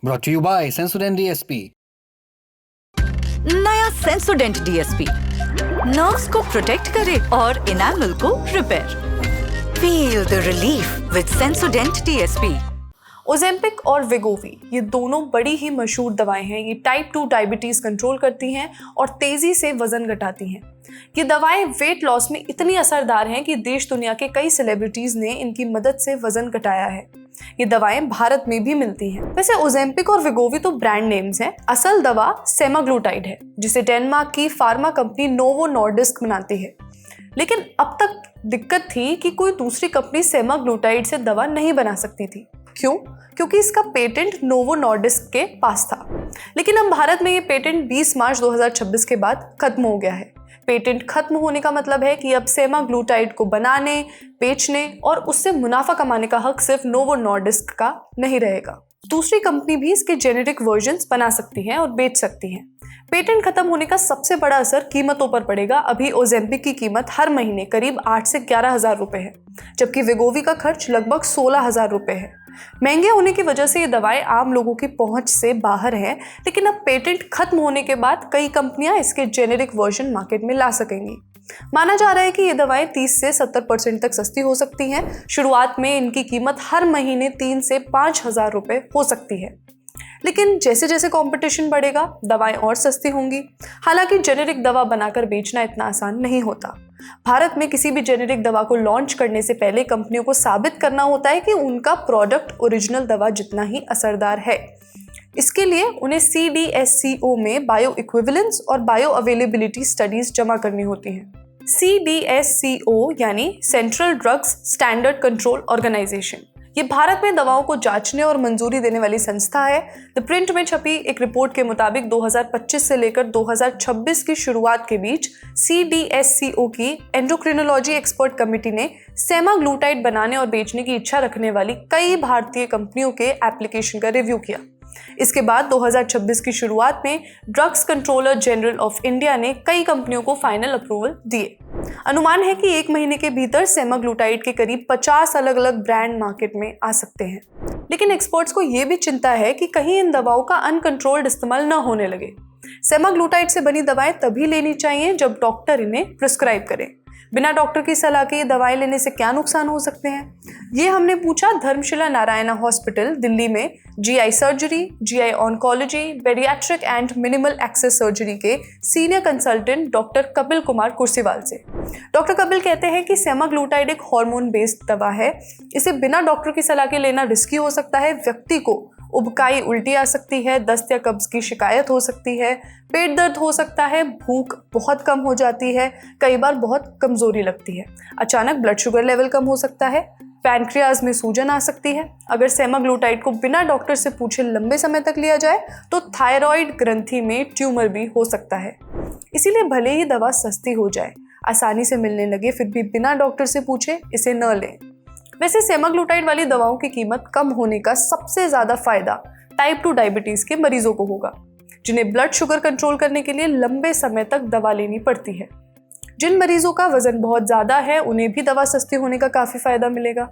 Brought to you by Sensodyne DSP. नया सेंसोडेंट DSP nerves को protect करे और इनामल को repair. Feel the relief with सेंसोडेंट DSP. Ozempic और वेगोवी ये दोनों बड़ी ही मशहूर दवाएं हैं। ये टाइप 2 डायबिटीज कंट्रोल करती हैं और तेजी से वजन घटाती हैं। ये दवाएं वेट लॉस में इतनी असरदार हैं कि देश दुनिया के कई सेलिब्रिटीज ने इनकी मदद से वजन घटाया है। ये दवाएं भारत में भी मिलती हैं। वैसे ओजेम्पिक और वेगोवी तो ब्रांड नेम्स हैं। असल दवा सेमाग्लूटाइड है, जिसे डेनमार्क की फार्मा कंपनी नोवो नॉर्डिस्क बनाती है। लेकिन अब तक दिक्कत थी कि कोई दूसरी कंपनी सेमाग्लूटाइड से दवा नहीं बना सकती थी। क्यों? क्योंकि इसका पेटेंट नोवो नॉर्डिस्क के पास था। लेकिन अब भारत में ये पेटेंट 20 मार्च 2026 के बाद खत्म हो गया है। पेटेंट खत्म होने का मतलब है कि अब सेमाग्लूटाइड को बनाने, बेचने और उससे मुनाफा कमाने का हक सिर्फ नोवो नॉर्डिस्क का नहीं रहेगा। दूसरी कंपनी भी इसके जेनेरिक वर्जन्स बना सकती हैं और बेच सकती हैं। पेटेंट खत्म होने का सबसे बड़ा असर कीमतों पर पड़ेगा। अभी ओजेम्पिक की कीमत हर महीने करीब 8 से 11 हजार रुपए है, जबकि वेगोवी का खर्च लगभग 16 हजार रुपए है। महंगे होने की वजह से ये दवाएं आम लोगों की पहुंच से बाहर हैं, लेकिन अब पेटेंट खत्म होने के बाद कई कंपनियां इसके जेनेरिक वर्जन मार्केट में ला सकेंगी। माना जा रहा है कि ये दवाएं 30 से 70% तक सस्ती हो सकती हैं। शुरुआत में इनकी कीमत हर महीने 3 से 5 हजार रुपए हो सकती है, लेकिन जैसे जैसे कंपटीशन बढ़ेगा दवाएं और सस्ती होंगी। हालांकि जेनेरिक दवा बनाकर बेचना इतना आसान नहीं होता। भारत में किसी भी जेनेरिक दवा को लॉन्च करने से पहले कंपनियों को साबित करना होता है कि उनका प्रोडक्ट ओरिजिनल दवा जितना ही असरदार है। इसके लिए उन्हें CDSCO में बायो इक्विवेलेंस और बायो अवेलेबिलिटी स्टडीज जमा करनी होती हैं। CDSCO यानी central drugs standard control organisation. ये भारत में दवाओं को जांचने और मंजूरी देने वाली संस्था है। द प्रिंट में छपी एक रिपोर्ट के मुताबिक 2025 से लेकर 2026 की शुरुआत के बीच CDSCO की एंडोक्रिनोलॉजी एक्सपर्ट कमेटी ने सेमाग्लूटाइड बनाने और बेचने की इच्छा रखने वाली कई भारतीय कंपनियों के एप्लीकेशन का रिव्यू किया। इसके बाद 2026 की शुरुआत में drugs controller general of India ने कई कंपनियों को फाइनल अप्रूवल दिए। अनुमान है कि 1 महीने के भीतर सेमाग्लूटाइड के करीब 50 अलग अलग ब्रांड मार्केट में आ सकते हैं। लेकिन एक्सपर्ट्स को यह भी चिंता है कि कहीं इन दवाओं का अनकंट्रोल्ड इस्तेमाल न होने लगे। सेमाग्लूटाइड से बनी दवाएं तभी लेनी चाहिए जब डॉक्टर इन्हें प्रिस्क्राइब करें। बिना डॉक्टर की सलाह के ये दवाएं लेने से क्या नुकसान हो सकते हैं, ये हमने पूछा धर्मशिला नारायणा हॉस्पिटल दिल्ली में GI surgery, GI oncology, bariatric and minimal access surgery के senior consultant doctor Kapil Kumar Kursiwal से। डॉक्टर कपिल कहते हैं कि सेमाग्लूटाइड एक हार्मोन बेस्ड दवा है। इसे बिना डॉक्टर की सलाह के लेना रिस्की हो सकता है। व्यक्ति को उबकाई उल्टी आ सकती है, दस्त या कब्ज की शिकायत हो सकती है, पेट दर्द हो सकता है, भूख बहुत कम हो जाती है, कई बार बहुत कमजोरी लगती है, अचानक ब्लड शुगर लेवल कम हो सकता है, पैनक्रियाज में सूजन आ सकती है। अगर सेमाग्लूटाइड को बिना डॉक्टर से पूछे लंबे समय तक लिया जाए तो थायराइड ग्रंथि में ट्यूमर भी हो सकता है। इसीलिए भले ही दवा सस्ती हो जाए, आसानी से मिलने लगे, फिर भी बिना डॉक्टर से पूछे इसे न लें। वैसे सेमाग्लूटाइड वाली दवाओं की कीमत कम होने का सबसे ज्यादा फायदा टाइप 2 डायबिटीज के मरीजों को होगा, जिन्हें ब्लड शुगर कंट्रोल करने के लिए लंबे समय तक दवा लेनी पड़ती है। जिन मरीजों का वजन बहुत ज्यादा है उन्हें भी दवा सस्ती होने का काफी फायदा मिलेगा।